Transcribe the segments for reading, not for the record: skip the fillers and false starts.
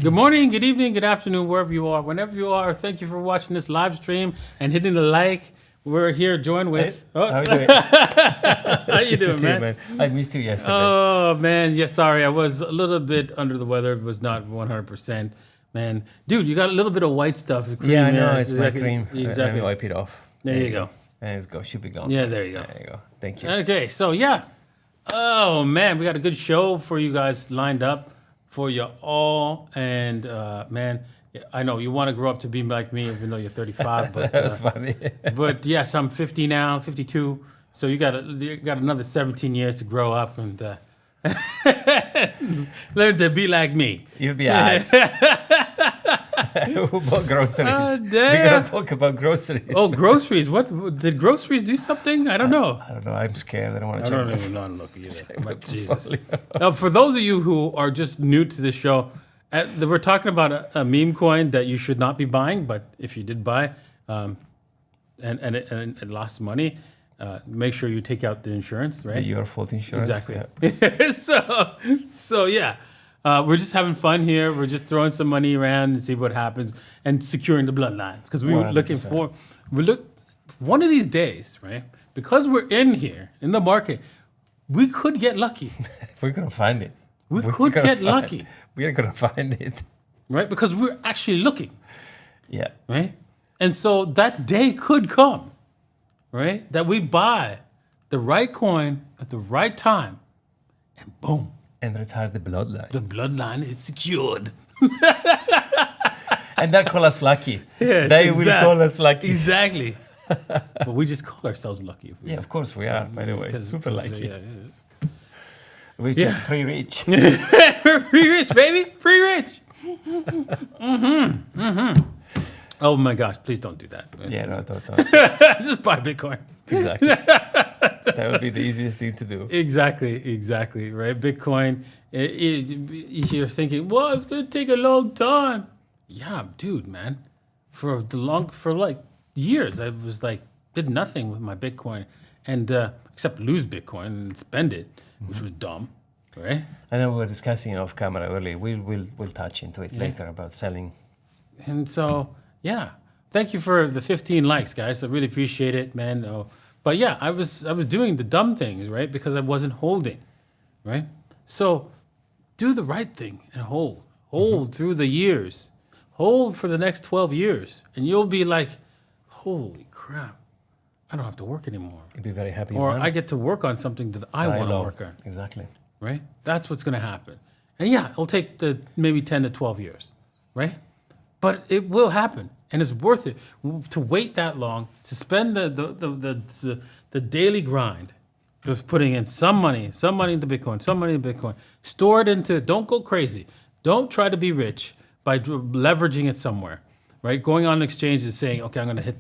Good morning, good evening, good afternoon, wherever you are, whenever you are. Thank you for watching this live stream and hitting the like. We're here joined with. How you doing? How you doing, man? I missed you yesterday. Oh man, yeah. Sorry, I was a little bit under the weather. It was not 100%. Man, dude, you got a little bit of white stuff. Cream, yeah, I know. It's my cream. Exactly. Let me wipe it off. There you go. And it's go. Should be gone. Yeah, there you go. There you go. Thank you. Okay, so yeah. Oh man, we got a good show for you guys lined up for you all, and man. I know you want to grow up to be like me, even though you're 35. But That's funny. but yes, I'm 50 now, 52. So you got another 17 years to grow up and learn to be like me. You'll be alright. Who bought groceries? We're gonna talk about groceries. Oh, groceries! What did groceries do something? I don't know. I don't know. I'm scared. I don't want to I check. don't even know. Look either. But Jesus. Now, for those of you who are just new to the show. We're talking about a meme coin that you should not be buying, but if you did buy and it lost money, make sure you take out the insurance, right? The your fault insurance. Exactly. Yeah. so yeah, we're just having fun here. We're just throwing some money around and see what happens and securing the bloodline because we were looking 100%. one of these days, right? Because we're in here in the market, we could get lucky. We're gonna find it. We could get lucky. We're gonna find it. Right? Because we're actually looking. Yeah. Right? And so that day could come, right? That we buy the right coin at the right time and boom. And retire the bloodline. The bloodline is secured. And that call us lucky. Yes, they will call us lucky. Exactly. But we just call ourselves lucky. Yeah, of course we are, by the way. Super lucky. Yeah. We're just pretty rich. Free rich, baby. Free rich. Oh my gosh, please don't do that. Yeah, no, don't. Just buy Bitcoin. Exactly. That would be the easiest thing to do. Exactly, right? Bitcoin, you're thinking, well, it's going to take a long time. Yeah, dude, man. For like years, I was like, did nothing with my Bitcoin and except lose Bitcoin and spend it, which was dumb, right? I know we were discussing it off camera earlier. We'll touch into it later about selling. And so, yeah, thank you for the 15 likes, guys. I really appreciate it, man. But yeah, I was doing the dumb things, right? Because I wasn't holding, right? So do the right thing and hold through the years, hold for the next 12 years, and you'll be like, holy crap, I don't have to work anymore. You'll be very happy. Or I get to work on something that I want to work on. Exactly. Right? That's what's going to happen. And yeah, it'll take maybe 10 to 12 years, right? But it will happen. And it's worth it to wait that long, to spend the daily grind, just putting in some money into Bitcoin, store it into, don't go crazy. Don't try to be rich by leveraging it somewhere, right? Going on an exchange and saying, okay, I'm going to hit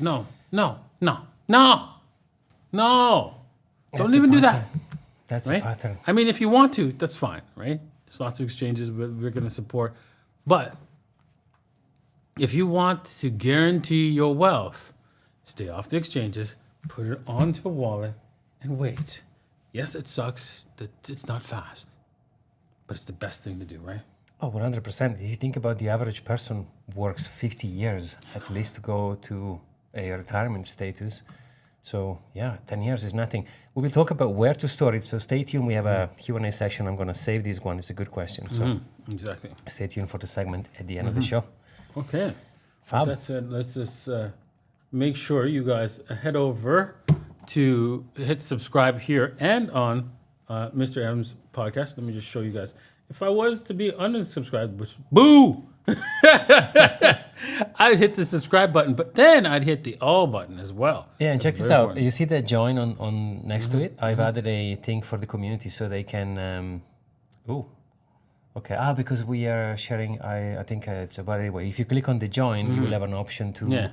no. Don't even do that. That's right? a pattern. I mean, if you want to, that's fine, right? There's lots of exchanges we're going to support. But if you want to guarantee your wealth, stay off the exchanges, put it onto a wallet, and wait. Yes, it sucks that it's not fast, but it's the best thing to do, right? Oh, 100%. If you think about the average person works 50 years at least to go to a retirement status. So yeah, 10 years is nothing. We will talk about where to store it. So stay tuned. We have a Q&A section. I'm going to save this one. It's a good question. So exactly. Stay tuned for the segment at the end of the show. Okay. Fab. That's it. Let's just make sure you guys head over to hit subscribe here and on Mr. M's podcast. Let me just show you guys. If I was to be unsubscribed, which boo, I'd hit the subscribe button, but then I'd hit the all button as well. Yeah, and That's check this very out. important. You see that join on next to it? I've added a thing for the community so they can. Okay. Because we are sharing. I think it's about anyway. If you click on the join, you will have an option to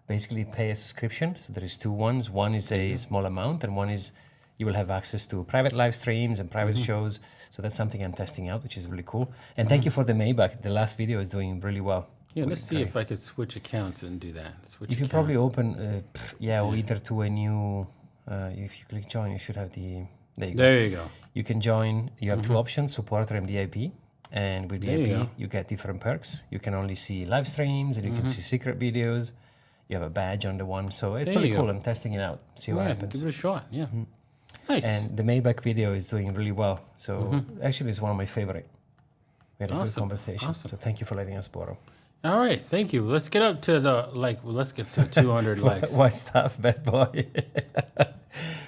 basically pay a subscription. So there is two ones. One is a small amount, and one is you will have access to private live streams and private shows. So that's something I'm testing out, which is really cool. And thank you for the Maybach. The last video is doing really well. Yeah, let's see if I could switch accounts and do that. If you probably open, or either to a new, if you click join, you should have the, there you go. There you go. You can join, you have two options, supporter and VIP. And with There you VIP, go. you get different perks. You can only see live streams, and you can see secret videos. You have a badge on the one, so it's There really you cool. go. I'm testing it out, see what Yeah, happens. give it a shot. Yeah. Nice. And the Maybach video is doing really well. So actually, it's one of my favorite. We had a good Awesome. conversation. Awesome. So thank you for letting us borrow. All right, thank you. Let's get up to let's get to 200 likes. Why stuff, bad boy?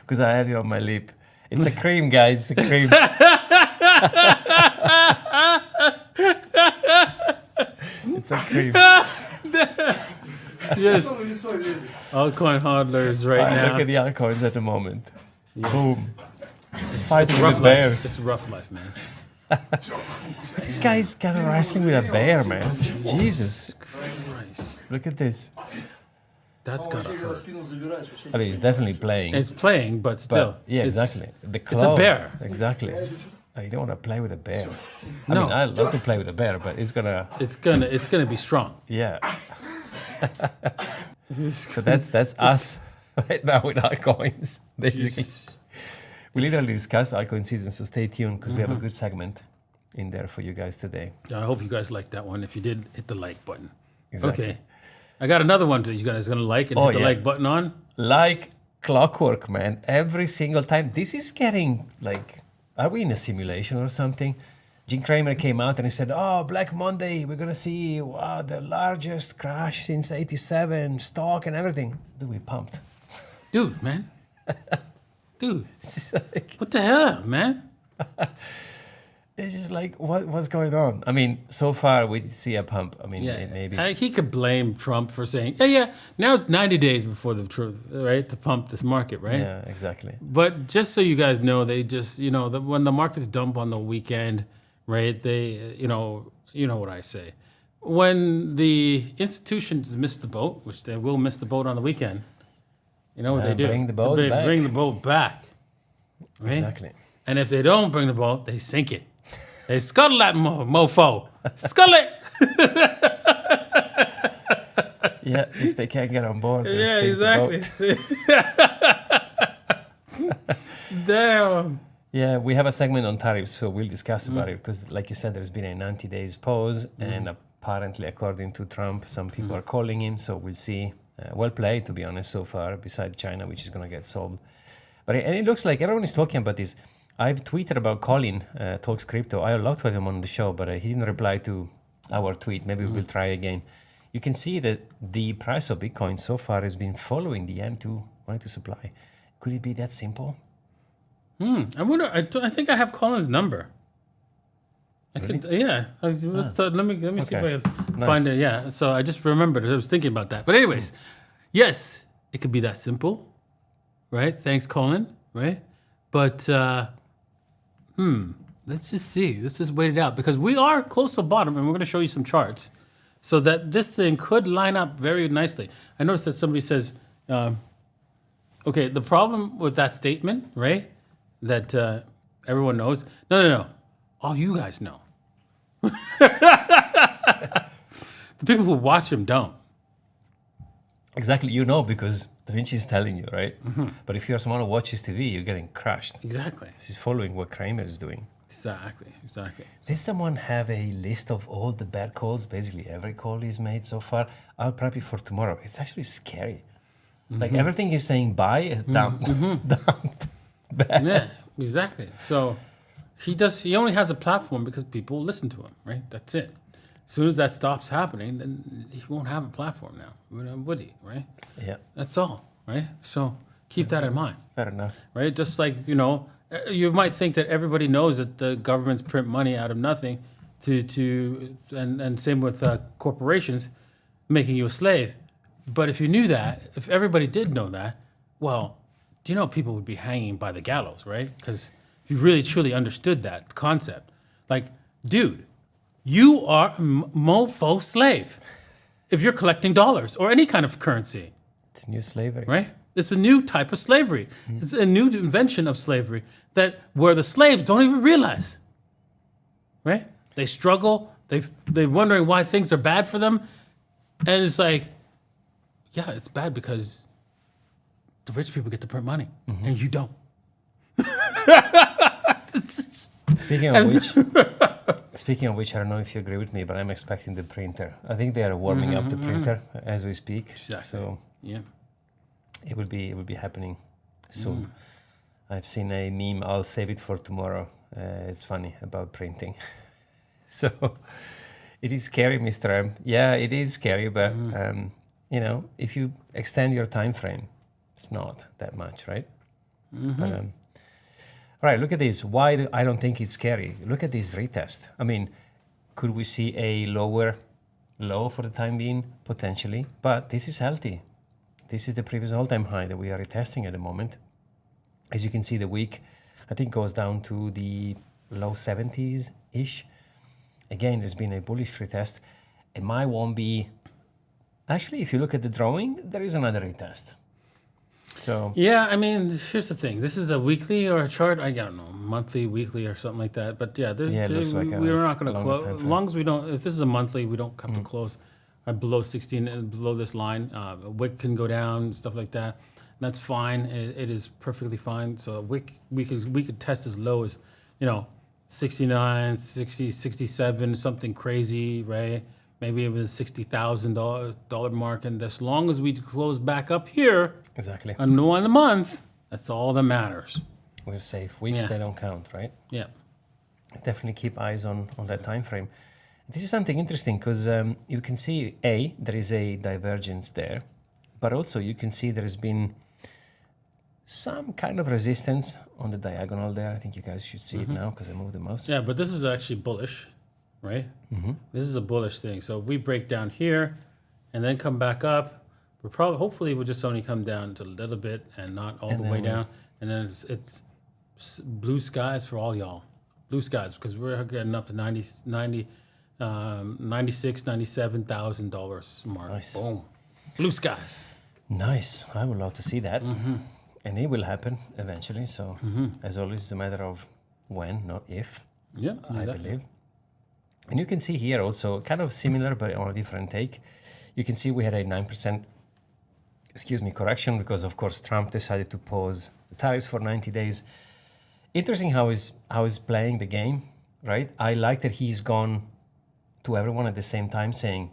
Because I had it on my lip. It's a cream, guys. It's a cream. It's a cream. Yes. Altcoin hodlers right now. Look at the altcoins at the moment. Yes. Boom. It's Fighting rough with life. bears. It's rough life, man. This guy's kind of wrestling with a bear, man. Jesus. Christ. Look at this. That's gotta hurt. I mean, he's definitely playing. It's playing, but still. But, yeah, it's- exactly. The it's a claw. bear. Exactly. Oh, you don't want to play with a bear. I No. mean, I love to play with a bear, but it's gonna. It's gonna be strong. Yeah. So that's us right now with altcoins, basically. Jesus. We literally discussed altcoin season, so stay tuned because we have a good segment in there for you guys today. I hope you guys liked that one. If you did, hit the like button. Exactly. Okay. I got another one that you guys are gonna like and hit the yeah. like button on. Like clockwork, man. Every single time. This is getting like, are we in a simulation or something? Cramer came out and he said, "Oh, Black Monday, we're gonna see wow the largest crash since '87, stock and everything." Dude, we pumped. Dude, man. Dude, It's like, what the hell, man? it's just like what's going on? I mean, so far we see a pump. I mean, Yeah, maybe. he could blame Trump for saying, yeah, now it's 90 days before the truth, right, to pump this market, right? Yeah, exactly. But just so you guys know, they just, when the markets dump on the weekend, right, they, you know what I say. When the institutions miss the boat, which they will miss the boat on the weekend, you know what they do? Bring the boat They back. bring the boat back, right? Exactly. And if they don't bring the boat, they sink it. They scuttle that mofo. Scuttle it! Yeah, if they can't get on board. they'll Yeah, sink the exactly. boat. Damn. Yeah, we have a segment on tariffs, so we'll discuss about it because, like you said, there's been a 90 days pause, and apparently, according to Trump, some people are calling him. So we'll see. Well played, to be honest, so far. Besides China, which is going to get solved, and it looks like everyone is talking about this. I've tweeted about Colin Talks Crypto. I would love to have him on the show, but he didn't reply to our tweet. Maybe we'll try again. You can see that the price of Bitcoin so far has been following the M2 supply. Could it be that simple? I wonder. I think I have Colin's number. I could, yeah. Let me see if I can find it. Yeah. So I just remembered. I was thinking about that. But anyways, yes, it could be that simple, right? Thanks, Colin. Right. But let's just see. Let's just wait it out because we are close to the bottom, and we're going to show you some charts so that this thing could line up very nicely. I noticed that somebody says, okay, the problem with that statement, right? That everyone knows. No. All you guys know. The people who watch him don't. Exactly, because Da Vinci is telling you, right? But if you're someone who watches TV, you're getting crushed. Exactly. This is following what Cramer is doing. Exactly. Does someone have a list of all the bad calls, basically every call he's made so far? I'll prep it for tomorrow. It's actually scary. Like everything he's saying buy is dumped. Dumped. Bad. Yeah, exactly. So he only has a platform because people listen to him, right? That's it. As soon as that stops happening, then he won't have a platform now, would he, right? Yeah, That's all, right? So keep that in mind, fair enough. right? Just like, you might think that everybody knows that the governments print money out of nothing and same with corporations making you a slave. But if you knew that, if everybody did know that, well, do you know people would be hanging by the gallows, right? Because you really truly understood that concept. Like, dude, you are a mofo slave if you're collecting dollars or any kind of currency, It's new slavery. right? It's a new type of slavery. It's a new invention of slavery where the slaves don't even realize, right? They struggle. They're wondering why things are bad for them. And it's like, yeah, it's bad because the rich people get to print money and you don't. Speaking of Speaking of which, I don't know if you agree with me, but I'm expecting the printer. I think they are warming up the printer as we speak. Exactly. So Yeah. it will be happening soon. I've seen a meme. I'll save it for tomorrow. It's funny about printing. So it is scary, Mr. M. Yeah, it is scary, but you know, if you extend your time frame, it's not that much, right? But all right, look at this. Why I don't think it's scary. Look at this retest. I mean, could we see a lower low for the time being? Potentially, but this is healthy. This is the previous all-time high that we are retesting at the moment. As you can see, the week, I think, goes down to the low 70s-ish. Again, there's been a bullish retest. It might won't be... Actually, if you look at the drawing, there is another retest. So Yeah, I mean, here's the thing. This is a weekly or a chart. I don't know, monthly, weekly, or something like that. But yeah, it looks like we're not going to longer close. time As frame. long as we don't, if this is a monthly, we don't come to close below 16, below this line. Wick can go down, stuff like that. That's fine. It is perfectly fine. So we could test as low as, 69, 60, 67, something crazy, right? Maybe even the $60,000 mark. And as long as we close back up here, exactly, on a month, that's all that matters. we're safe. Weeks, Yeah. they don't count, right? Yeah. Definitely keep eyes on that time frame. This is something interesting because you can see, there is a divergence there, but also you can see there has been some kind of resistance on the diagonal there. I think you guys should see it now because I moved the mouse. Yeah, but this is actually bullish, right? This is a bullish thing. So if we break down here and then come back up, hopefully we'll just only come down to a little bit and not all the way down. And then it's blue skies for all y'all. Blue skies, because we're getting up to $96,000, $97,000 mark. Nice. Boom. Blue skies. Nice. I would love to see that. And it will happen eventually. So as always, it's a matter of when, not if, Yeah, I exactly. believe. And you can see here also kind of similar, but on a different take. You can see we had a 9%, correction because of course Trump decided to pause the tariffs for 90 days. Interesting how he's playing the game, right? I like that he's gone to everyone at the same time saying,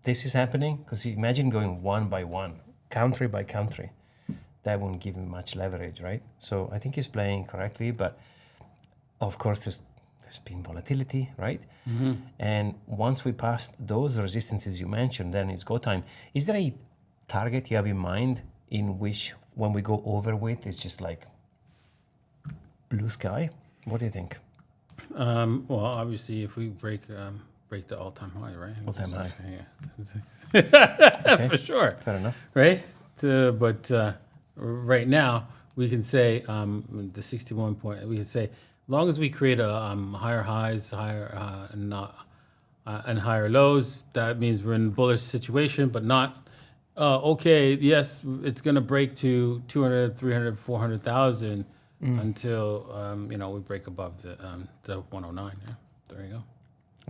this is happening, because imagine going one by one, country by country. That won't give him much leverage, right? So I think he's playing correctly, but of course there's been volatility, right? And once we pass those resistances you mentioned, then it's go time. Is there a target you have in mind in which when we go over with, it's just like blue sky? What do you think? Well, obviously, if we break the all-time high, right? All-time high. Yeah. For sure. Fair enough. Right? But right now, we can say the 61 point, we can say, as long as we create a higher highs, and higher lows, that means we're in a bullish situation, but not, okay, yes, it's going to break to 200, 300, 400,000 until, we break above the 109. Yeah, there you go.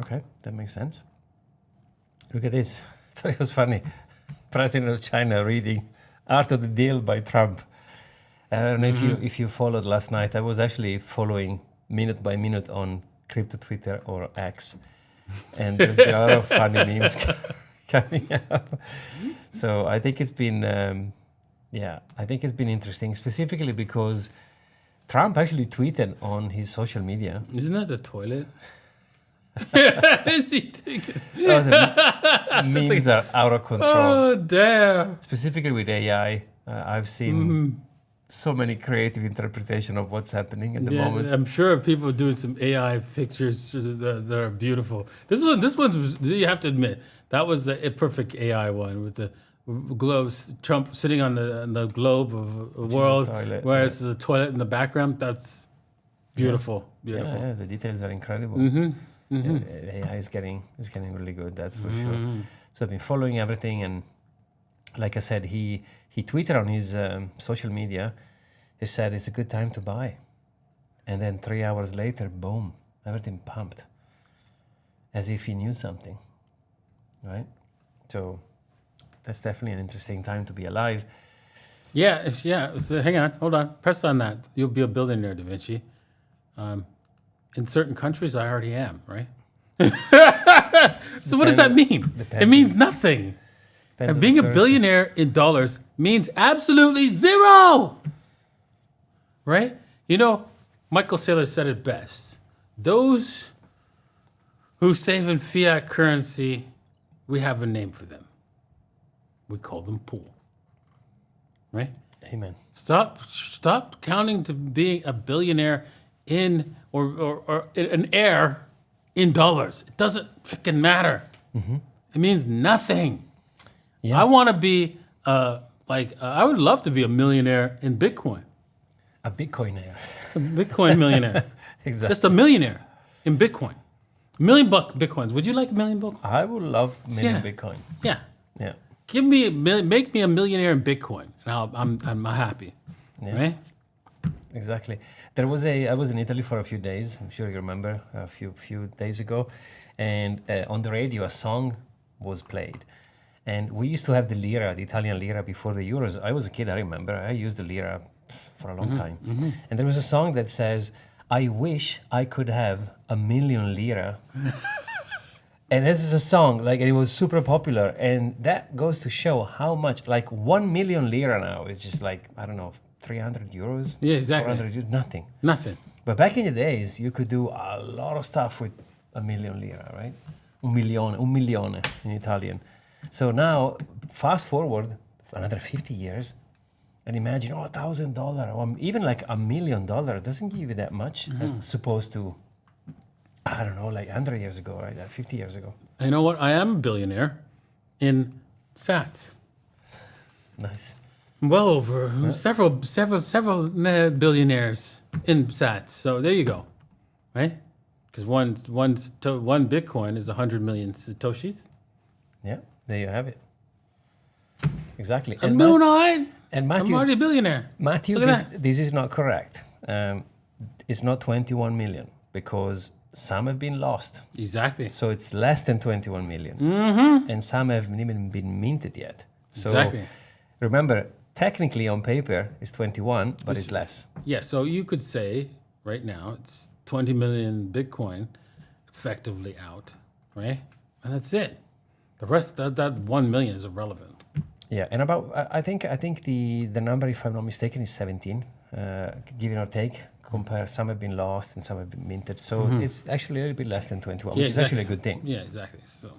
Okay, that makes sense. Look at this. I thought it was funny. President of China reading Art of the Deal by Trump. I don't know if you followed last night. I was actually following minute by minute on crypto Twitter or X, and there's been a lot of funny memes coming up. So I think it's been, interesting, specifically because Trump actually tweeted on his social media. Isn't that the toilet? Is he taking? Oh, the memes are out of control. Oh, damn. Specifically with AI, I've seen so many creative interpretation of what's happening at the moment. I'm sure people are doing some AI pictures that are beautiful. This one was, you have to admit, that was a perfect AI one with the globes, Trump sitting on the globe of the world, toilet, where it's a toilet in the background. That's beautiful, beautiful. Yeah, the details are incredible. AI is getting really good, that's for sure. So I've been following everything, and like I said, he tweeted on his social media. He said it's a good time to buy, and then 3 hours later, boom, everything pumped, as if he knew something, right? So that's definitely an interesting time to be alive. Yeah, hang on, hold on. Press on that. You'll be a billionaire, Da Vinci. In certain countries, I already am, right? So what does that mean? It means nothing. Depends And on being the a person. billionaire in dollars means absolutely zero. Right? You know, Michael Saylor said it best. Those who save in fiat currency, we have a name for them. We call them poor. Right? Amen. Stop counting to being a billionaire in or an heir in dollars. It doesn't freaking matter. It means nothing. Yeah. I want to be I would love to be a millionaire in Bitcoin. A Bitcoiner. A Bitcoin millionaire. Exactly. Just a millionaire in Bitcoin. $1 million Bitcoins. Would you like $1 million Bitcoin? I would love million Yeah. Bitcoin. Yeah. Yeah. Make me a millionaire in Bitcoin, and I'm happy. Yeah. Right? Exactly. I was in Italy for a few days. I'm sure you remember a few days ago, and on the radio a song was played, and we used to have the lira, the Italian lira, before the euros. I was a kid. I remember. I used the lira for a long time, and there was a song that says, "I wish I could have 1,000,000 lira." And this is a song, and it was super popular, and that goes to show how much, 1,000,000 lira now is just I don't know, 300 euros? Yeah, exactly. 400 euros, nothing. Nothing. But back in the days, you could do a lot of stuff with 1,000,000 lira, right? Un milione in Italian. So now, fast forward another 50 years, and imagine, $1,000, or even $1 million doesn't give you that much, as opposed to, I don't know, 100 years ago, right? 50 years ago. You know what? I am a billionaire in sats. Nice. Well over several billionaires in sats. So there you go, right? Because one Bitcoin is 100 million satoshis. Yeah, there you have it. Exactly. I'm doing all right. And I'm Matthew, already a billionaire. Matthew, Look at this is not correct. It's not 21 million because some have been lost. Exactly. So it's less than 21 million. And some haven't even been minted yet. So Exactly. remember, technically on paper it's 21, but it's less. Yeah. So you could say right now it's 20 million Bitcoin effectively out, right? And that's it. The rest that 1 million is irrelevant. Yeah, and I think the number, if I'm not mistaken, is 17, give or take. Compare, some have been lost and some have been minted. So it's actually a little bit less than 21, which is actually a good thing. Yeah, exactly. So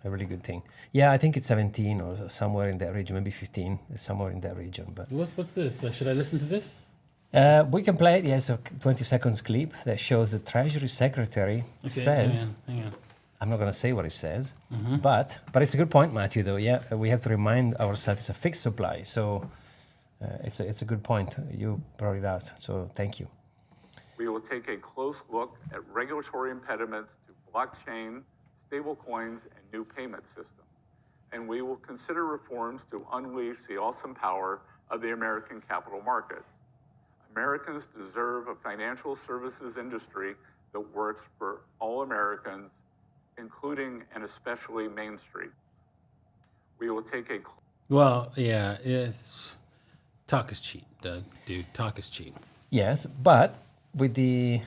A really good thing. Yeah, I think it's 17 or somewhere in that region, maybe 15, somewhere in that region. But what's this? Should I listen to this? we can play it. Yes, a 20 seconds clip that shows the Treasury Secretary says. Hang on. I'm not going to say what it says, but it's a good point, Matthew. Though, yeah, we have to remind ourselves it's a fixed supply. So it's a good point. You brought it out. So thank you. We will take a close look at regulatory impediments to blockchain, stablecoins, and new payment systems. And we will consider reforms to unleash the awesome power of the American capital markets. Americans deserve a financial services industry that works for all Americans, including and especially Main Street. We will take a... Well, yeah, talk is cheap, Doug. Dude, talk is cheap. Yes, but with the...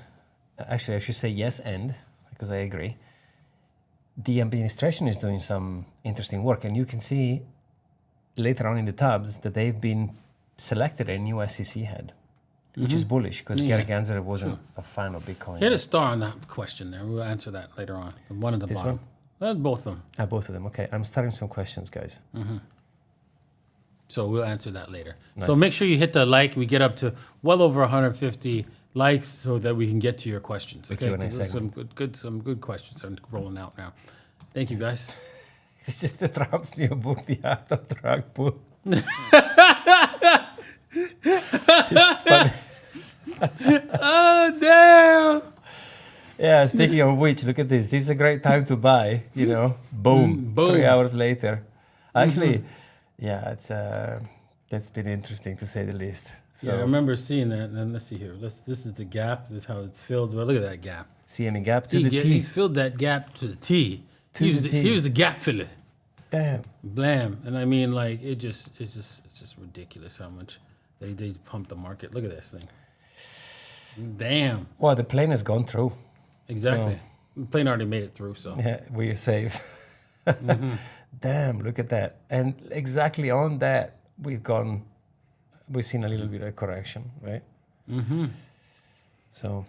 Actually, I should say yes and, because I agree. The administration is doing some interesting work, and you can see later on in the tabs that they've been selected a new SEC head, which is bullish, because Gary Gensler wasn't a fan of Bitcoin. He had a star on that question there. We'll answer that later on. The one at the This bottom. Both of them. Both of them. Okay, I'm starting some questions, guys. So we'll answer that later. Nice. So make sure you hit the like. We get up to well over 150 likes so that we can get to your questions. Okay, Q&A 'cause there's segment. some good questions are rolling out now. Thank you, guys. It's just the Trump's new book, The Art of the Rug Pull. It's funny. Oh damn! Yeah, speaking of which, look at this. This is a great time to buy, Boom. Boom. 3 hours later. Actually, yeah, it's that's been interesting to say the least. So, Yeah, I remember seeing that. And let's see here. This is the gap. This is how it's filled. Well, look at that gap. see any gap to the He T. filled that gap to the T. To He the was T. he was the gap filler. Damn. Blam. And I mean, like, it's just ridiculous how much they pump the market. Look at this thing. Damn. Well, the plane has gone through. Exactly. The plane already made it through, so. Yeah, we're safe. Damn, look at that. And exactly on that, we've seen a little bit of correction, right? So,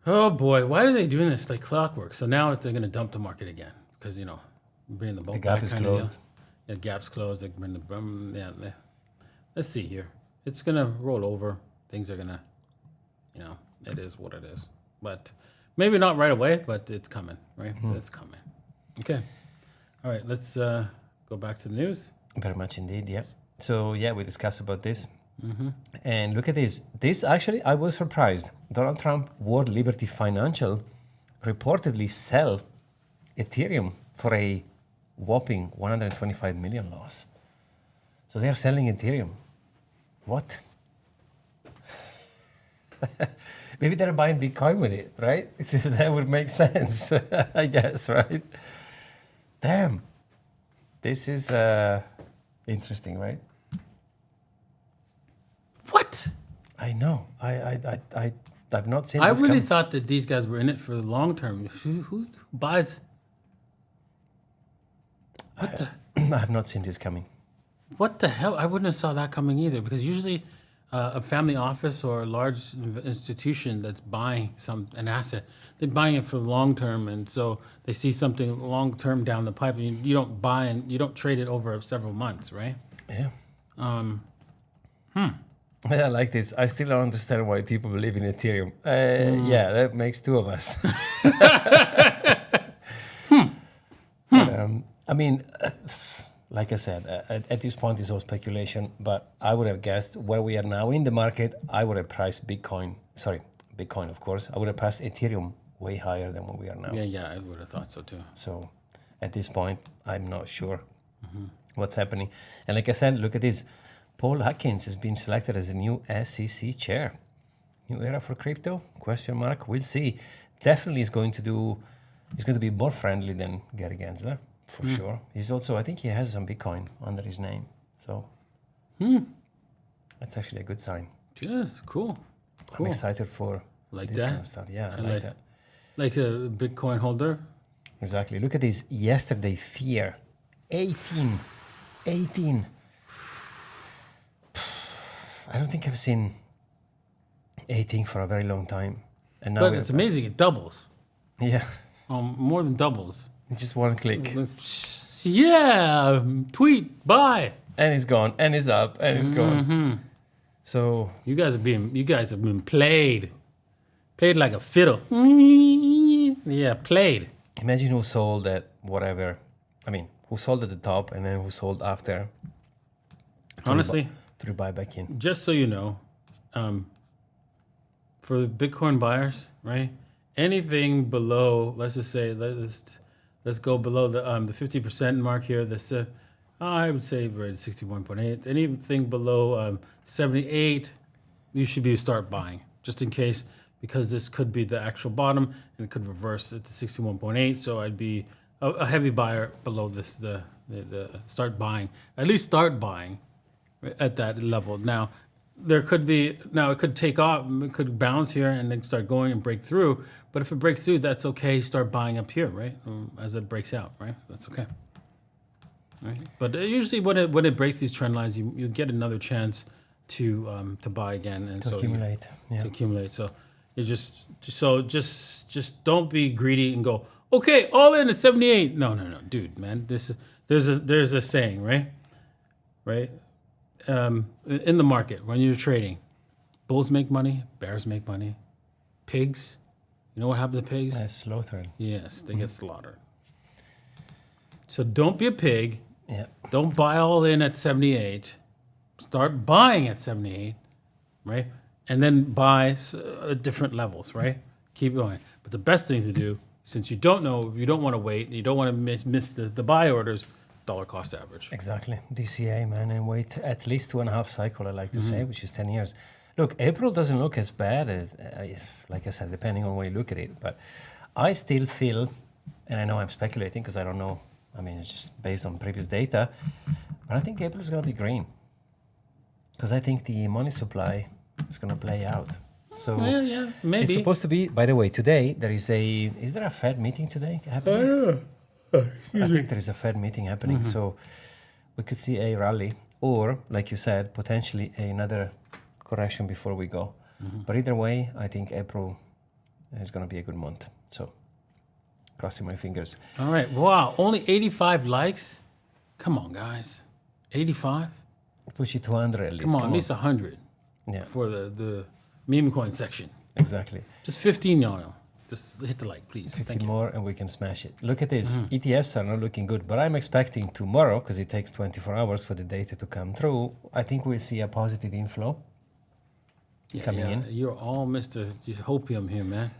Oh boy, why are they doing this like clockwork? So now they're going to dump the market again because, you know, bring the boat gap back is kind closed. of. Yeah, gap's closed. They bring let's see here. It's going to roll over. Things are going to, you know, it is what it is. But maybe not right away, but it's coming, right? It's coming. Okay. All right, let's go back to the news. very much indeed, yeah. So, yeah, we discussed about this. And look at this. This actually, I was surprised. Donald Trump, World Liberty Financial, reportedly sell Ethereum for a whopping 125 million loss. So they are selling Ethereum. What? Maybe they're buying Bitcoin with it, right? That would make sense, I guess, right? Damn. This is interesting, right? What? I know. I've not seen I this really come. thought that these guys were in it for the long term. Who buys? What the? I have not seen this coming. What the hell? I wouldn't have saw that coming either, because usually a family office or a large institution that's buying an asset, they're buying it for the long term, and so they see something long term down the pipe, and you don't buy and you don't trade it over several months, right? Yeah. I like this. I still don't understand why people believe in Ethereum. Yeah, that makes two of us. But, I mean, like I said, at this point it's all speculation, but I would have guessed where we are now in the market, I would have priced Bitcoin, of course. I would have priced Ethereum way higher than where we are now. Yeah, I would have thought so too. So at this point, I'm not sure what's happening. And like I said, look at this. Paul Atkins has been selected as the new SEC chair. New era for crypto? Question mark. We'll see. Definitely is going to be more friendly than Gary Gensler, for sure. He's also, I think he has some Bitcoin under his name. So that's actually a good sign. Yes, cool. I'm excited for Like this that? kind of stuff. Yeah, I like like that. Like a Bitcoin holder. Exactly. Look at this. Yesterday, fear. 18. I don't think I've seen 18 for a very long time. And now But it's amazing. It doubles. Yeah, More than doubles. just one click. Yeah. Tweet. Buy. And it's gone, and it's up, and it's gone. So, You guys have been played. Played like a fiddle. Yeah, played. imagine who sold at whatever. I mean, who sold at the top and then who sold after. Honestly, To buy back in. just so you know, for the Bitcoin buyers, right? Anything below, let's just say, let's go below the 50% mark here. I would say we're at 61.8. Anything below 78, you should start buying, just in case, because this could be the actual bottom and it could reverse it to 61.8. So I'd be a heavy buyer below this. The start buying, at least start buying at that level. Now, it could take off, it could bounce here and then start going and break through. But if it breaks through, that's okay. Start buying up here, right? As it breaks out, right? That's okay. Right? But usually when it breaks these trend lines, you get another chance to buy again and To accumulate. Yeah. to accumulate. So you just don't be greedy and go, okay, all in at 78. No, dude, man. There's a saying, right? In the market when you're trading, bulls make money, bears make money, pigs. You know what happens to pigs? Slaughtered. Yes, they get slaughtered. So don't be a pig. Yeah. Don't buy all in at 78. Start buying at 78, right? And then buy at different levels, right? Keep going. But the best thing to do, since you don't know, you don't want to wait, you don't want to miss the buy orders, dollar cost average. Exactly. DCA, man, and wait at least 2.5 cycle, I like to say, which is 10 years. Look, April doesn't look as bad as, like I said, depending on where you look at it. But I still feel, and I know I'm speculating because I don't know. I mean, it's just based on previous data. But I think April is going to be green. Because I think the money supply is going to play out. So Yeah, it's maybe. supposed to be. By the way, today there is a. Is there a Fed meeting today happening? I think there is a Fed meeting happening. So we could see a rally, or like you said, potentially another correction before we go. But either way, I think April is going to be a good month. So crossing my fingers. All right. Wow. Only 85 likes. Come on, guys. 85. Push it to 100 at least. Come on, at least 100 Yeah, for the meme coin section. exactly. Just 15, y'all. Just hit the like, please. 15 Thank you. more and we can smash it. Look at this. ETFs are not looking good, but I'm expecting tomorrow, because it takes 24 hours for the data to come through, I think we'll see a positive inflow coming in. You're all Mr. Just Hopium here, man.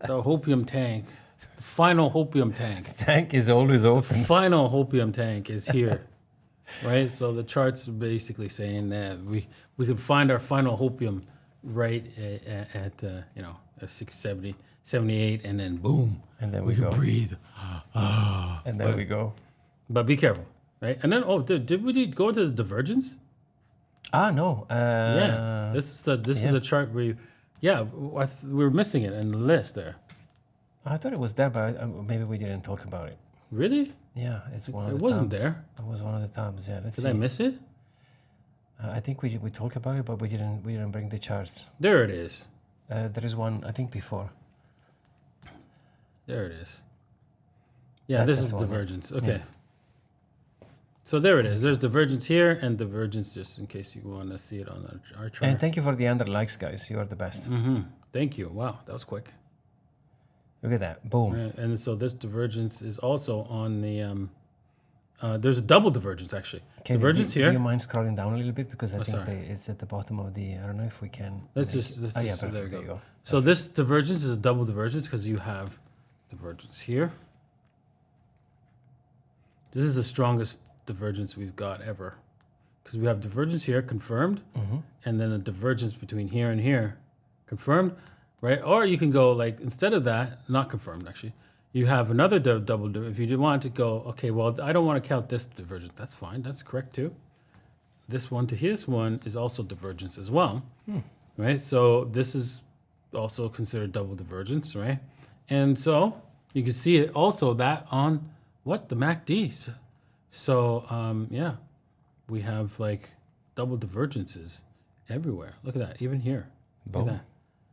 The Hopium tank. The final Hopium tank. Tank is always open. Final Hopium tank is here. Right? So the charts are basically saying that we could find our final Hopium right at at 670, 78, and then boom. And then we we could go. breathe. And then we go. But be careful, right? And then did we go into the divergence? Ah, no. Yeah. This is the chart where we were missing it in the list there. I thought it was there, but maybe we didn't talk about it. Really? Yeah, it's one of It the wasn't tabs. there. It was one of the tabs, yeah. Let's Did see. I miss it? I think we talked about it, but we didn't bring the charts. There it is. There is one, I think, before. There it is. Yeah, this that's is the one, yeah. divergence. Okay. So there it is. There's divergence here and divergence, just in case you want to see it on our chart. And thank you for the 100 likes, guys. You are the best. Thank you. Wow, that was quick. Look at that. Boom. Right, and so this divergence is also on the. There's a double divergence actually. Can Divergence do here. you mind scrolling down a little bit, because I think sorry. it's at the bottom of the. I don't know if we can. Let's make just. it- Let's oh, yeah, just perfect. there we you go. go. So this divergence is a double divergence because you have divergence here. This is the strongest divergence we've got ever, because we have divergence here confirmed, and then a divergence between here and here, confirmed, right? Or you can go like instead of that, not confirmed actually. You have another double. If you want to go, okay, well, I don't want to count this divergence. That's fine. That's correct too. This one to this one is also divergence as well, right? So this is also considered double divergence, right? And so you can see it also that on what the MACD. So we have like double divergences everywhere. Look at that, even here. Look Boom. at that.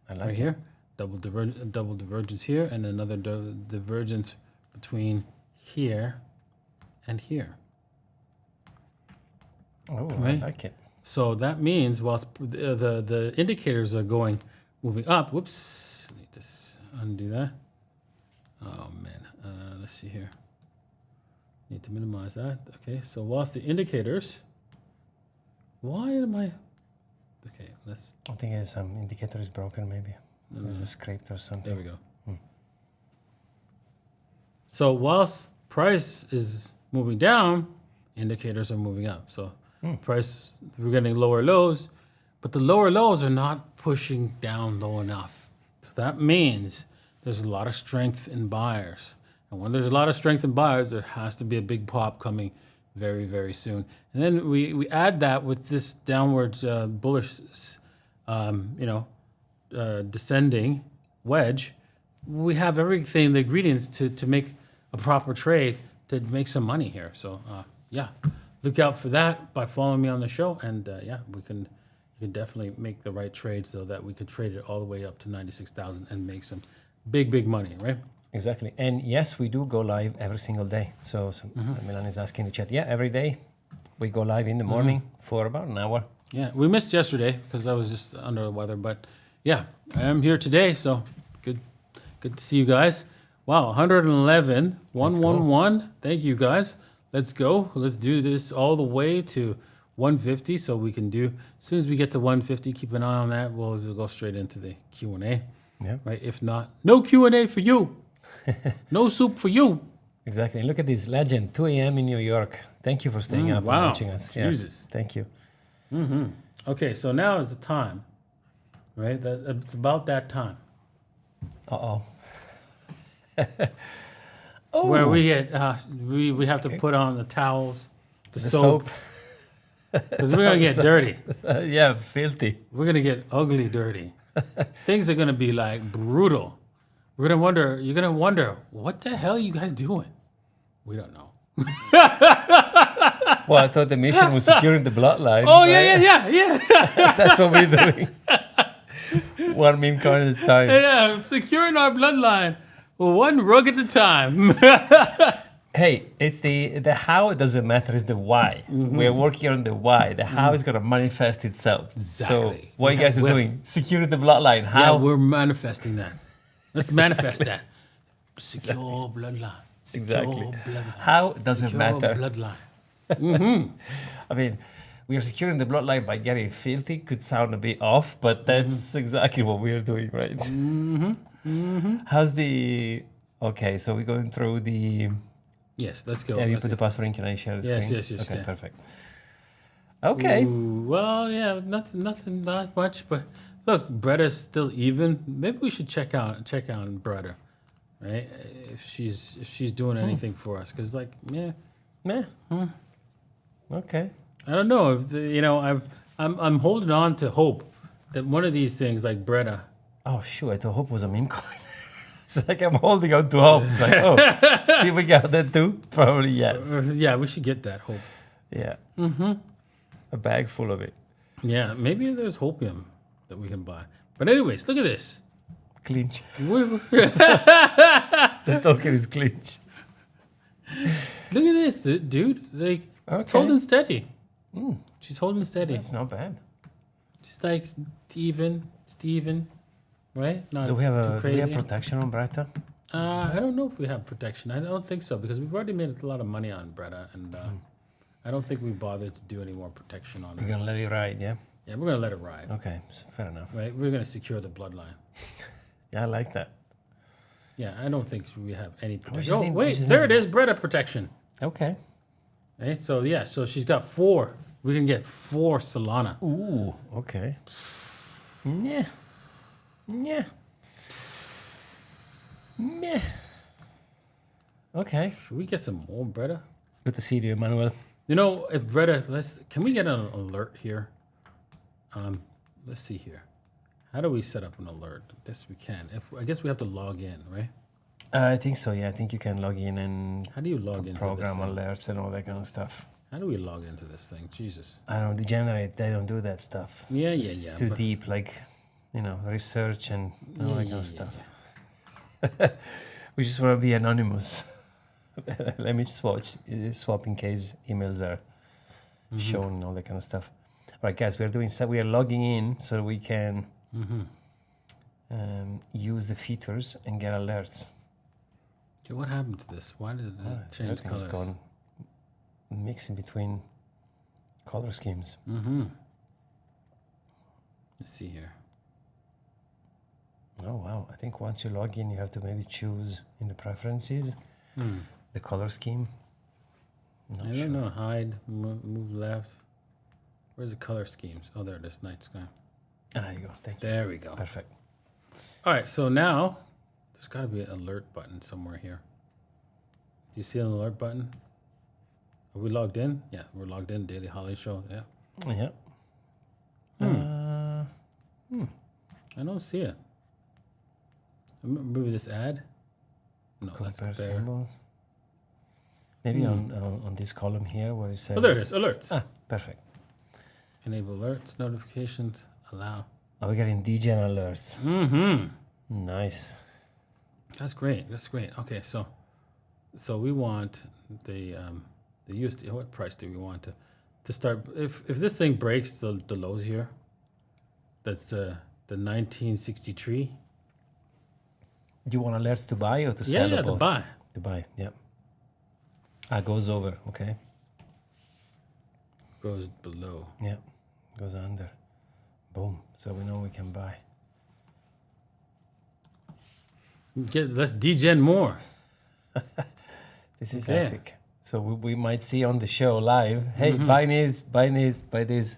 I like Right it. here, double divergence here, and another divergence between here and here. Oh, Right. I like it. So that means whilst the indicators are moving up. Whoops, need to undo that. Oh man, let's see here. Need to minimize that. Okay, so whilst the indicators, why am I? Okay, let's. I think some indicator is broken, maybe. It's a scraped or something. There we go. So whilst price is moving down, indicators are moving up. So price, we're getting lower lows, but the lower lows are not pushing down low enough. So that means there's a lot of strength in buyers. And when there's a lot of strength in buyers, there has to be a big pop coming very, very soon. And then we add that with this downward bullish, descending wedge. We have everything, the ingredients to make a proper trade, to make some money here. So look out for that by following me on the show, and you can definitely make the right trade so that we can trade it all the way up to 96,000 and make some big money, right? Exactly. And yes, we do go live every single day. So Milan is asking in the chat. Yeah, every day we go live in the morning for about an hour. Yeah, we missed yesterday because I was just under the weather, but yeah, I am here today, so good to see you guys. Wow, 111, 111. Thank you guys. Let's go. Let's do this all the way to 150, so we can do. As soon as we get to 150, keep an eye on that. We'll go straight into the Q&A. Yeah. Right. If not, no Q&A for you. No soup for you. Exactly. Look at this legend, 2 a.m. in New York. Thank you for staying up and wow. watching us. Yeah. Jesus. Thank you. Okay, so now is the time, right? It's about that time Uh-oh. where we get we have to put on the towels, the soap, because we're gonna get dirty. Yeah, filthy. We're gonna get ugly dirty. things are gonna be like brutal. You're gonna wonder, what the hell are you guys doing? We don't know. Well, I thought the mission was securing the bloodline. Oh, right? yeah. That's what we're doing. One meme coin at a time. Yeah, securing our bloodline, one rug at a time. Hey, it's the how it doesn't matter, it's the why. We're working on the why. The how is going to manifest itself. Exactly. So what you guys are doing, securing the bloodline. How? Yeah, we're manifesting that. Let's manifest that. Secure bloodline. Secure Exactly. bloodline. How doesn't Secure matter. bloodline. I mean, we are securing the bloodline by getting filthy. Could sound a bit off, but that's exactly what we're doing, right? How's the... Okay, so we're going through the... Yes, let's go. Yeah, you Let's put the go. password in. Can I share the Yes, screen? yes, Okay, yeah. perfect. Okay. Ooh, well, yeah, nothing, not much. But look, Bretta's still even. Maybe we should check on Bretta, right? If she's doing anything for us, because like, yeah, Meh. Okay. I don't know if I'm holding on to hope that one of these things, like Bretta. Oh, shoot. I thought Hope was a meme coin. It's like I'm holding on to Hope. It's like, oh, did we get that too? Probably yes. Yeah, we should get that hope. Yeah. A bag full of it. Yeah, maybe there's Hopium that we can buy. But anyways, look at this. Clinch. Look The token is clinch. at this, dude. Like, it's Okay. holding steady. She's holding steady. That's not bad. She's like Steven, right? Not Do we have too crazy. protection on Bretta? I don't know if we have protection. I don't think so, because we've already made a lot of money on Bretta, and I don't think we bothered to do any more protection on We're her. going to let it ride, yeah? Yeah, we're gonna let it ride. Okay, fair enough. Right? We're gonna secure the bloodline. Yeah, I like that. Yeah, I don't think we have any just protection. Oh, need- we wait, just there need- it is, Bretta protection. Okay. Okay, so yeah, so she's got 4. We can get 4 Solana. Ooh, okay. Yeah. Yeah. Yeah. Okay. Should we get some more Bretta? Good to see you, Emmanuel. You know, if Bretta, can we get an alert here? Let's see here. How do we set up an alert? Yes, we can. I guess we have to log in, right? I think so, yeah. I think you can log in and How do you log into program this thing? alerts and all that kind of stuff. How do we log into this thing? Jesus. I don't know, Degenerate, they don't do that stuff. Yeah. It's too but- deep, like, research and all that kind of stuff. We just want to be anonymous. Let me swap in case emails are shown and all that kind of stuff. All right, guys, we are logging in so we can use the features and get alerts. Okay, what happened to this? Why did it change Everything's colors? gone mixing between color schemes. Let's see here. Oh, wow. I think once you log in, you have to maybe choose in the preferences the color scheme. I don't know. Hide, move left. Where's the color schemes? Oh, there it is. Night sky. There you go. Thank you. There we go. Perfect. All right, so now there's got to be an alert button somewhere here. Do you see an alert button? Are we logged in? Yeah, we're logged in. Daily Holly Show. Yeah. Yeah. I don't see it. Maybe this ad? No, that's Compare up there. symbols. Maybe on this column here where it says... Oh, there it is. Alerts. Ah, perfect. Enable alerts, notifications, allow. Are we getting Degen alerts? Nice. That's great. That's great. Okay, so we want the USD. What price do we want to start? If this thing breaks the lows here, that's the 1963. Do you want alerts to buy or to sell? Yeah, or the both? buy. To buy, yeah. Goes over, okay. Goes below. Yeah, goes under. Boom. So we know we can buy. Let's degen more. This is Okay. epic. So we might see on the show live, hey, buy this, buy this, buy this.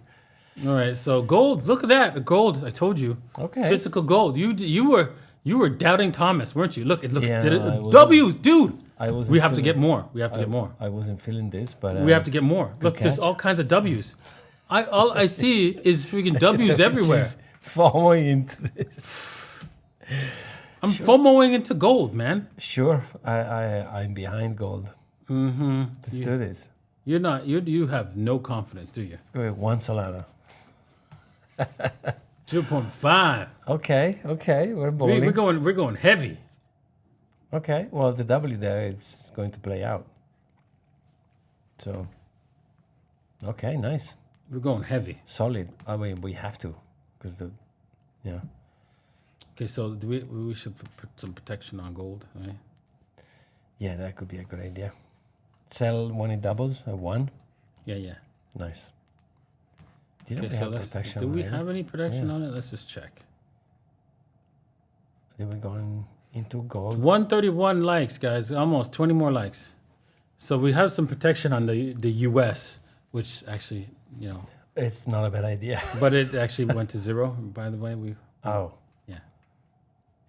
All right, so gold. Look at that, the gold. I told you. Okay. Physical gold. You were doubting Thomas, weren't you? Look, it looks Yeah, I wasn't- W, dude. I wasn't We have to feeling- get more. We have to get more. I wasn't feeling this, but... We have to get more. Look, there's catch. all kinds of W's. All I see is freaking W's everywhere. FOMOing into this. I'm FOMOing into gold, man. Sure, I'm behind gold. Let's do this. You're not. You have no confidence, do you? Let's go with 1 Solana. 2.5. Okay, we're We're bowling. going heavy. Okay, well, the W there, it's going to play out. So, okay, nice. We're going heavy. Solid. I mean, we have to, because yeah. Okay, so do we should put some protection on gold, right? Yeah, that could be a good idea. Sell when it doubles at 1. Yeah. Nice. Do you know Okay, we so have protection do we already? have any protection Yeah. on it? Let's just check. Then we're going into gold. 131 likes, guys. Almost 20 more likes. So we have some protection on the US, which actually, It's not a bad idea. but it actually went to 0. By the way, Oh, yeah.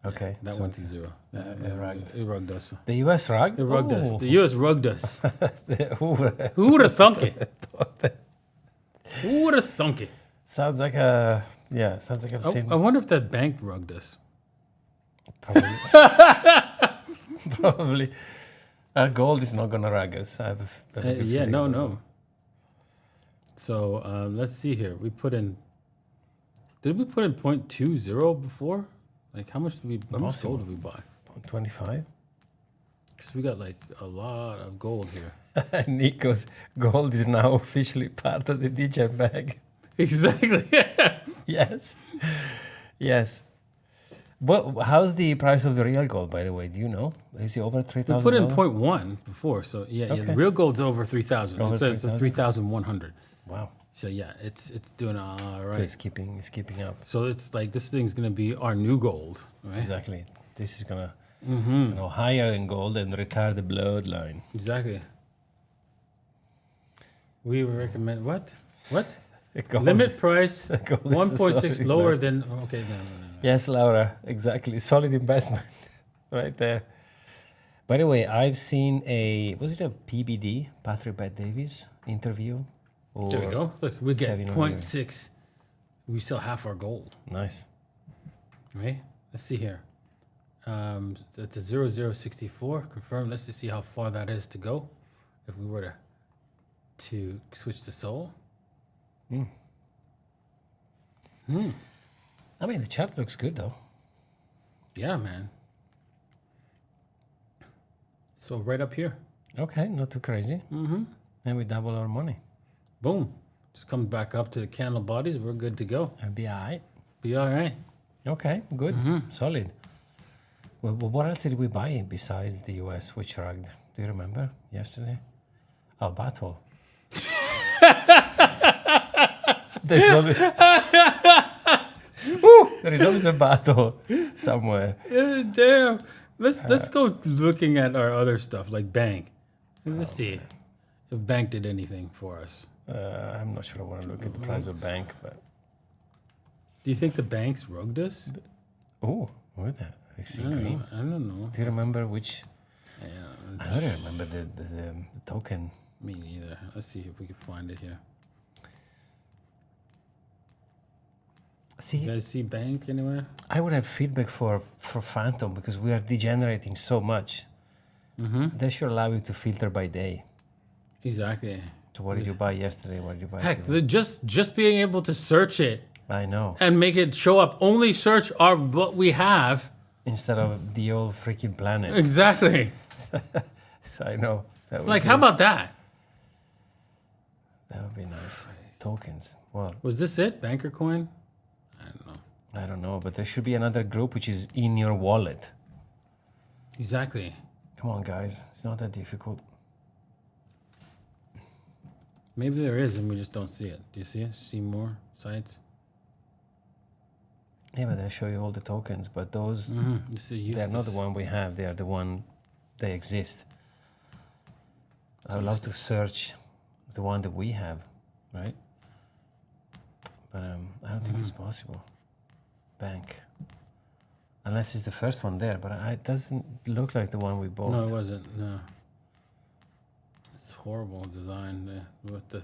okay. That so went to 0. It rugged us. the US rug? It rugged us. Ooh. The US rugged us. Ooh. Who would have thunk it? Who would have thunk it? Sounds like I've seen. I wonder if that bank rugged us. Probably. Probably. Gold is not gonna rug us. I have a very good Yeah, feeling no, about no. gold. So let's see here. We put in. Did we put in 0.20 before? Like how much Possible. gold did we buy? 25. Because we got like a lot of gold here. Nico's gold is now officially part of the Degen bag. Exactly. Yes. Yes. How's the price of the real gold, by the way? Do you know? Is it over We $3,000? put in 0.1 before, so yeah, Okay. the real gold's over 3,000. Over It's a 3,000. 3,100. Wow. So yeah, it's doing all So right. it's keeping up. So it's like this thing's gonna be our new gold, right? Exactly. This is gonna go higher than gold and retire the bloodline. Exactly. We recommend what? What? Gold- Limit price gold is a 1.6 solid lower investment. than okay. No. Yes, Laura, exactly. Solid investment right there. By the way, I've seen was it a PBD, Patrick Bet Davies interview? Or There we go. Look, we get Kevin 0.6. We sell half our gold, Nice. right? Let's see here. At the 0064, confirm. Let's just see how far that is to go. If we were to switch to Sol. I mean, the chart looks good though. Yeah, man. So right up here. Okay, not too crazy. And we double our money. Boom. Just comes back up to the candle bodies. We're good to go. I'll be all right. Be all right. Okay, good. Solid. Well, what else did we buy besides the US, which rugged? Do you remember yesterday? Oh, battle. There's always, there is always a battle somewhere. Damn. Let's go looking at our other stuff like bank. Let's see if bank did anything for us. I'm not sure I want to look at the price of bank, but Do you think the banks rugged us? oh, what is that? I see I don't green. know. I don't know. Do you remember which? Yeah, I don't remember the token. me neither. Let's see if we can find it here. See, You guys see bank anywhere? I would have feedback for Phantom because we are degenerating so much. They should allow you to filter by day. Exactly. So what did you buy yesterday? What did you buy Heck, today? just being able to search it I know. and make it show up. Only search what we have. Instead of the old freaking planet. Exactly. I know. That would Like, be, how about that? that would be nice. Tokens. Well, Was this it? Banker coin? I don't know. I don't know, but there should be another group which is in your wallet. Exactly. Come on, guys. It's not that difficult. Maybe there is, and we just don't see it. Do you see it? See more sites? Yeah, but they show you all the tokens, but those, they're not the one we have. They are the one, they exist. I would love to search the one that we have, right? But I don't think it's possible. Bank. Unless it's the first one there, but it doesn't look like the one we bought. No, it wasn't. No. It's horrible design with the,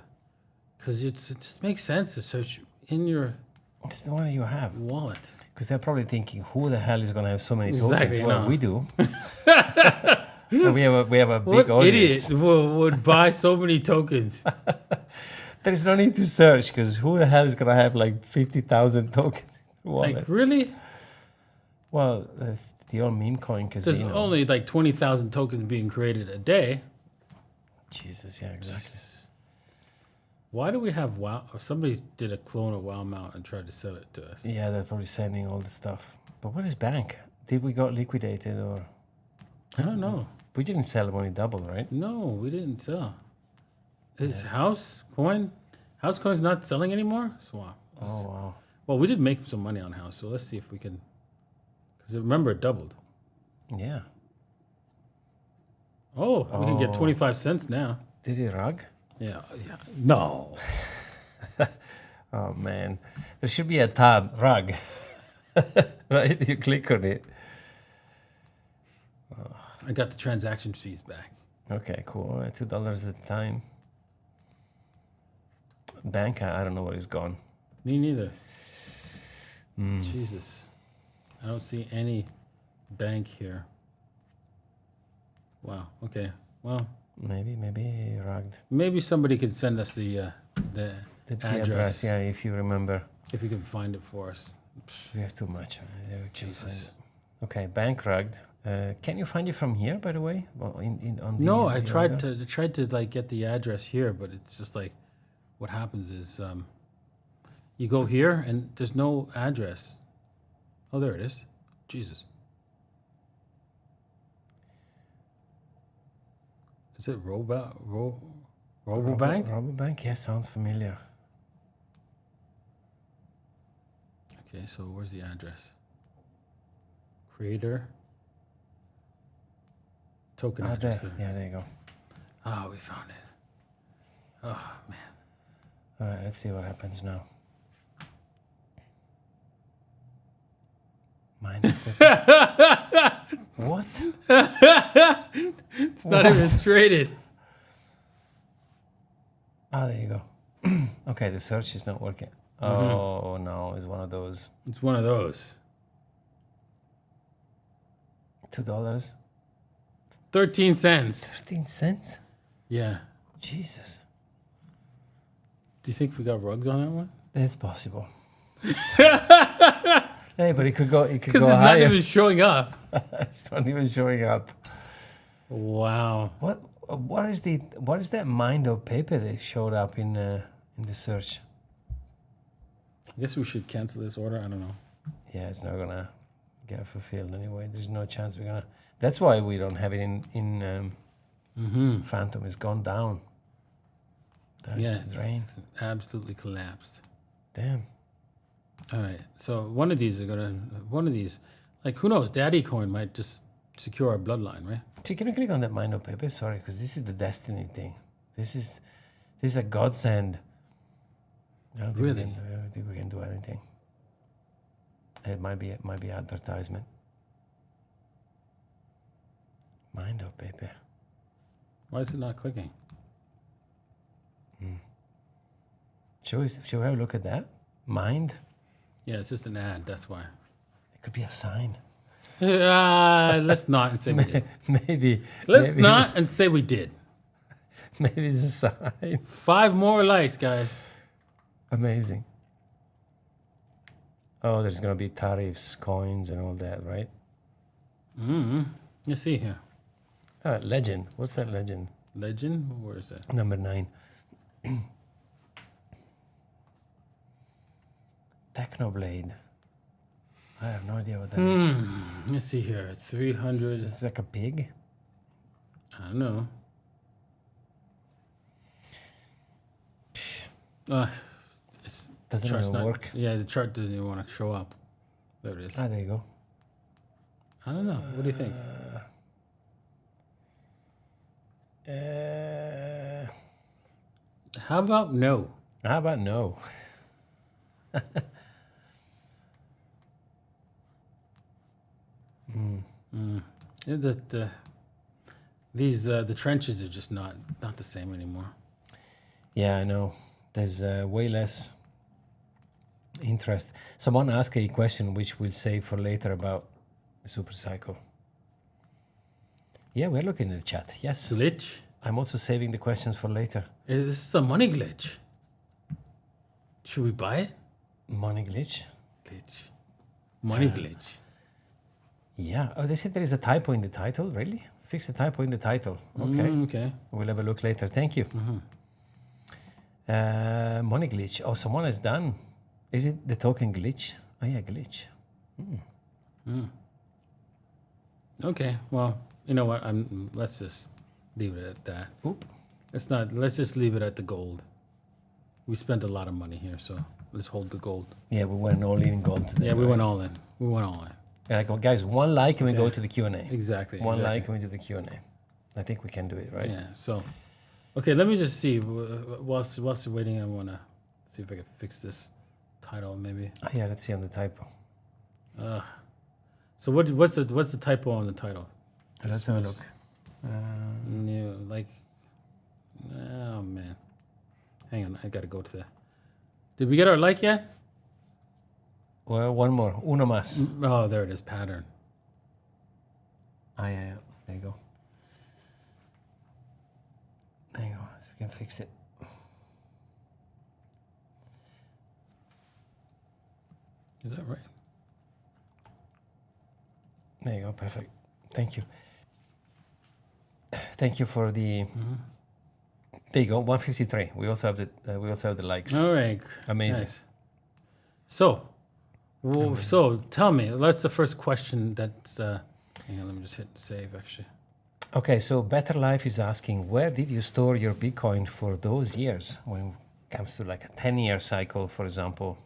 because it just makes sense to search in your. It's the one you have. wallet. Because they're probably thinking, who the hell is going to have so many Exactly, tokens? Well, no. we do. And we have a big What audience. idiot would buy so many tokens? There is no need to search because who the hell is going to have like 50,000 tokens in the wallet? Like, really? Well, that's the old meme coin There's casino. only like 20,000 tokens being created a day. Jesus, yeah, exactly. Why do we have WoW? Or somebody did a clone of WoW Mount and tried to sell it to us. Yeah, they're probably sending all the stuff. But what is bank? Did we got liquidated or I don't know. we didn't sell it when it doubled, right? No, we didn't sell. Is House Coin's not selling anymore? Swap. Oh wow. Well, we did make some money on House, so let's see if we can. Because remember, it doubled. Yeah. Oh, we can get Oh. 25 cents now. Did it rug? Yeah. No. Oh man. There should be a tab, rug. Right? You click on it. I got the transaction fees back. Okay, cool. All right, $2 at a time. Bank, I don't know where it's gone. Me neither. Jesus. I don't see any bank here. Wow. Okay. Well, Maybe rugged. maybe somebody could send us the The address. yeah, if you remember. If you can find it for us. We have too much. Jesus. Okay, bank rugged. Can you find it from here, by the way? Well, on the, No, I the tried order? to like get the address here, but it's just like what happens is you go here and there's no address. Oh, there it is. Jesus. Is it Robobank? Robobank, yeah, sounds familiar. Okay, so where's the address? Creator. Token Ah, address. there. There. Yeah, there you go. Oh, we found it. Oh, man. All right, let's see what happens now. Mine. What? It's not even traded. Ah, there you go. Okay, the search is not working. Oh no, it's one of those. It's one of those. $2. 13 cents. 13 cents? Yeah. Jesus. Do you think we got rugs on that one? That's possible. Hey, but it could go Because it's not higher. even showing up. It's not even showing up. Wow. What is that mind of paper that showed up in the search? I guess we should cancel this order. I don't know. Yeah, it's not gonna get fulfilled anyway. There's no chance we're gonna. That's why we don't have it in Phantom. It's gone down. That's Yes. drain. It's absolutely collapsed. Damn. All right. So one of these, like who knows? Daddy Coin might just secure our bloodline, right? So can you click on that mind of paper? Sorry, because this is the destiny thing. This is a godsend. I don't think Really? I don't think we can do anything. It might be advertisement. Mind of paper. Why is it not clicking? Shall we have a look at that? Mind? Yeah, it's just an ad. That's why. It could be a sign. Let's not and say we did. Maybe. Let's maybe not and say we did. Maybe it's a sign. 5 more likes, guys. Amazing. Oh, there's gonna be tariffs, coins, and all that, right? Let's see here. Legend. What's that legend? Legend? Where is that? Number 9. Technoblade. I have no idea what that is. Let's see here. 300. It's like a pig. I don't know. Doesn't chart's even work. Yeah, the chart doesn't even want to show up. There it is. Ah, there you go. I don't know. What do you think? How about no? How about no? The trenches are just not the same anymore. Yeah, I know. There's way less Interest. Someone asked a question which we'll save for later about the super cycle. Yeah, we're looking at the chat. Yes. Glitch. I'm also saving the questions for later. This is a money glitch. Should we buy it? Money glitch. Glitch. Money glitch. Yeah. Oh, they said there is a typo in the title. Really? Fix the typo in the title. Okay. Okay. We'll have a look later. Thank you. Money glitch. Oh, someone has done. Is it the token glitch? Oh yeah, glitch. Okay. Well, you know what? Let's just leave it at that. Oop. Let's just leave it at the gold. We spent a lot of money here, so let's hold the gold. Yeah, we went all in gold today. Yeah, we went all in. We went all in. Like, well, guys, one like and we go to the Q&A. Exactly. One like and we do the Q&A. I think we can do it, right? Yeah. So, okay, let me just see. Whilst you're waiting, I want to see if I can fix this title, maybe. Oh, yeah, let's see on the typo. So what's the typo on the title? Let's have a look. New, like, oh man, hang on, I gotta go to the. Did we get our like yet? Well, one more. Uno más. Oh, there it is. Pattern. Ah, yeah. There you go. There you go. So we can fix it. Is that right? There you go. Perfect. Thank you. Thank you for the. There you go. 153. We also have the likes. All right. Amazing. Nice. So, so tell me. That's the first question. That's. Hang on. Let me just hit save. Actually. Okay. So Better Life is asking, where did you store your Bitcoin for those years when it comes to like a 10-year cycle, for example,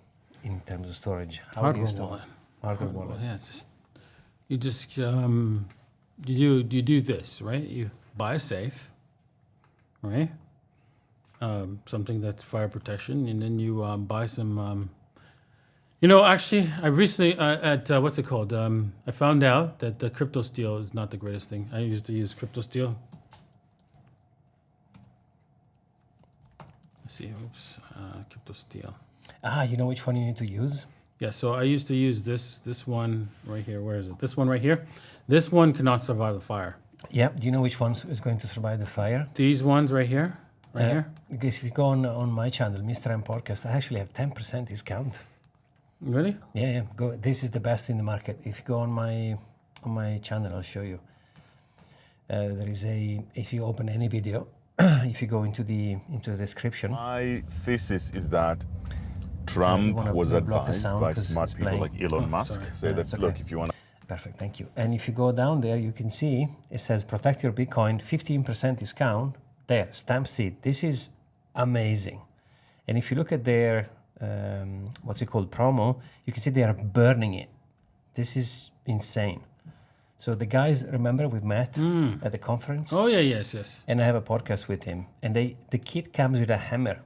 in terms of storage? How do you store? wallet. Hardware wallet. Yeah. It's just. You just you do this, right? You buy a safe, right? Something that's fire protection, and then you buy some. You know, actually, I recently at what's it called? I found out that the crypto steel is not the greatest thing. I used to use crypto steel. Let's see, oops, crypto steel. Ah, you know which one you need to use? Yeah, so I used to use this one right here. Where is it? This one right here. This one cannot survive the fire. Yeah. Do you know which one is going to survive the fire? These ones right here, here. Because if you go on my channel, Mr. M Podcast, I actually have 10% discount. Really? Yeah, yeah. Go. This is the best in the market. If you go on my channel, I'll show you. There is if you open any video, if you go into the description. My thesis is that Trump was advised by smart people like Elon Musk. Say that, okay. look, if you want to... Perfect, thank you. And if you go down there, you can see it says protect your Bitcoin, 15% discount. There, stamp seed. This is amazing. And if you look at their, what's it called, promo, you can see they are burning it. This is insane. So the guys, remember we met at the conference? Oh yeah, yes. And I have a podcast with him. And the kit comes with a hammer.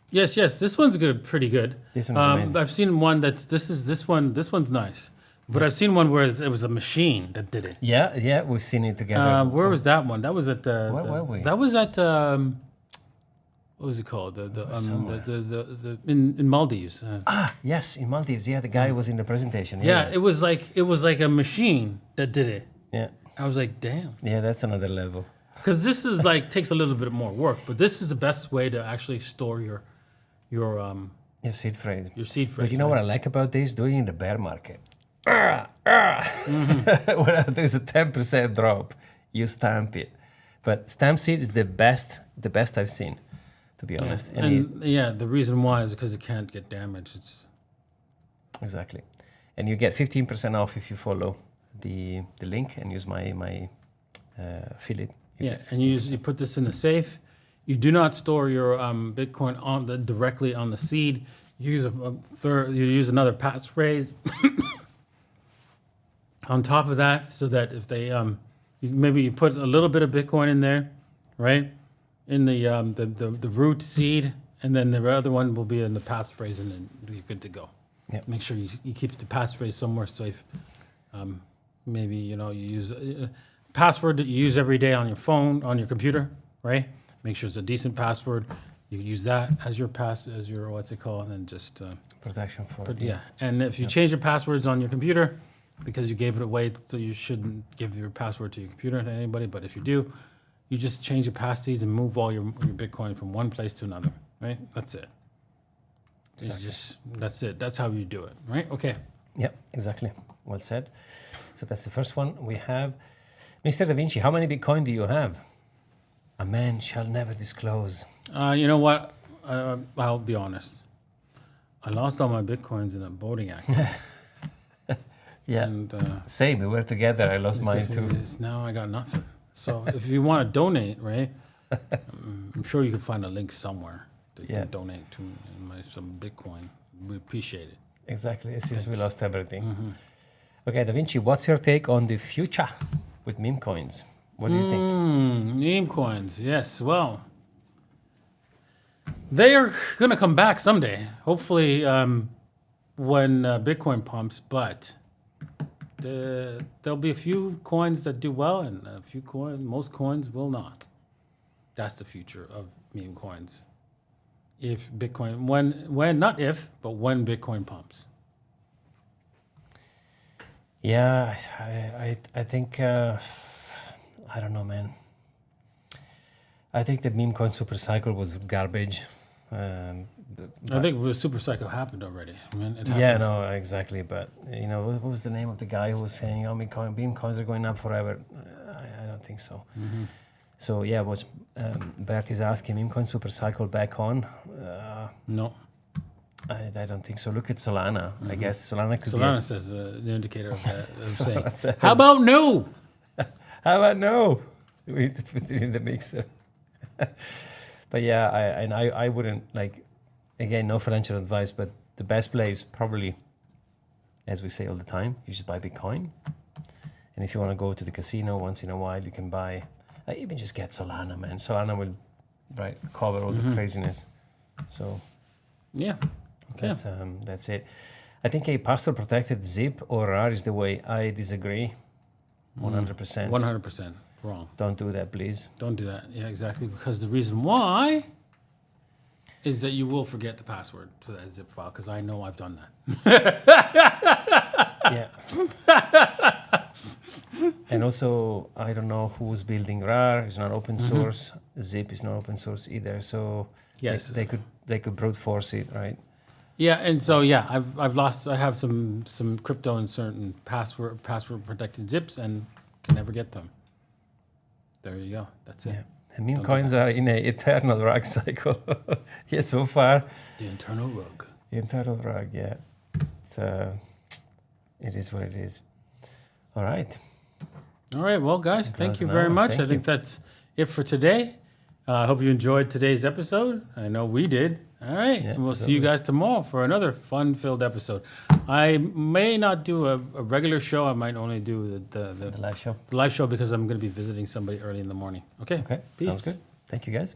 Yes. This one's good, pretty good. This one's amazing. I've seen one this one's nice. But I've seen one where it was a machine that did it. Yeah, we've seen it together. Where was that one? That was at Where were we? That was at what was it called? In Maldives. Yes, in Maldives. Yeah, the guy was in the presentation. Yeah, it was like a machine that did it. Yeah. I was like, damn. Yeah, that's another level. Because this is like takes a little bit more work, but this is the best way to actually store your seed phrase. Your seed phrase. But you know what I like about this? Doing it in the bear market. When there's a 10% drop, you stamp it. But stamp seed is the best I've seen, to be honest. And the reason why is because it can't get damaged. It's exactly. And you get 15% off if you follow the link and use my affiliate. You put this in the safe. You do not store your Bitcoin directly on the seed. You use another passphrase on top of that, so that if they maybe you put a little bit of Bitcoin in there, right, in the root seed, and then the other one will be in the passphrase, and then you're good to go. Yeah. Make sure you keep the passphrase somewhere safe. Maybe you use a password that you use every day on your phone, on your computer, right? Make sure it's a decent password. You use that as your what's it called, and just Protection for it. yeah. And if you change your passwords on your computer, because you gave it away, so you shouldn't give your password to your computer to anybody. But if you do, you just change your passkeys and move all your Bitcoin from one place to another. Right? That's it. Exactly. That's it. That's how you do it. Right? Okay. Yeah, exactly. Well said. So that's the first one. We have Mr. Da Vinci. How many Bitcoin do you have? A man shall never disclose. You know what? I'll be honest. I lost all my Bitcoins in a boating accident. Yeah. And Same. We were together. I lost mine too. now I got nothing. So if you want to donate, right? I'm sure you can find a link somewhere that you can donate to some Bitcoin. We appreciate it. Exactly. Since we lost everything. Okay, Da Vinci, what's your take on the future with meme coins? What do you think? Meme coins, yes. Well, they are going to come back someday. Hopefully, when Bitcoin pumps. But there'll be a few coins that do well, and most coins will not. That's the future of meme coins. If Bitcoin, when not if, but when Bitcoin pumps. Yeah, I think I don't know, man. I think the meme coin super cycle was garbage. I think the super cycle happened already. I mean, it happened. Yeah, no, exactly. But you know, what was the name of the guy who was saying, "Oh, meme coins are going up forever"? I don't think so. So yeah, was Bert is asking meme coin super cycle back on? No. I don't think so. Look at Solana. I guess Solana could Solana says the indicator of that. Of saying, says- how about no? How about no? We need to put it in the mixer. But yeah, I wouldn't like. Again, no financial advice, but the best play is probably, as we say all the time, you just buy Bitcoin. And if you want to go to the casino once in a while, you can buy. Even just get Solana, man. Solana will, cover all the craziness. So Yeah. Okay. that's it. I think a password protected zip or RAR is the way. I disagree. 100%. 100% wrong. Don't do that, please. Don't do that. Yeah, exactly. Because the reason why is that you will forget the password to that zip file. Because I know I've done that. Yeah. And also, I don't know who's building RAR. It's not open source. Zip is not open source either. So Yes. they could brute force it, right? Yeah, and so yeah, I have some crypto in certain password protected zips and can never get them. There you go. That's it. Yeah. And meme coins are in an eternal rug cycle. Yeah, so far. The internal rug. The internal rug, yeah. It is what it is. All right. All right, well, guys, thank you very much. I think that's it for today. I hope you enjoyed today's episode. I know we did. All right, Yeah, and we'll as see you always. guys tomorrow for another fun-filled episode. I may not do a regular show. I might only do The live show. the live show because I'm going to be visiting somebody early in the morning. Okay. Okay, Peace. sounds good. Thank you, guys.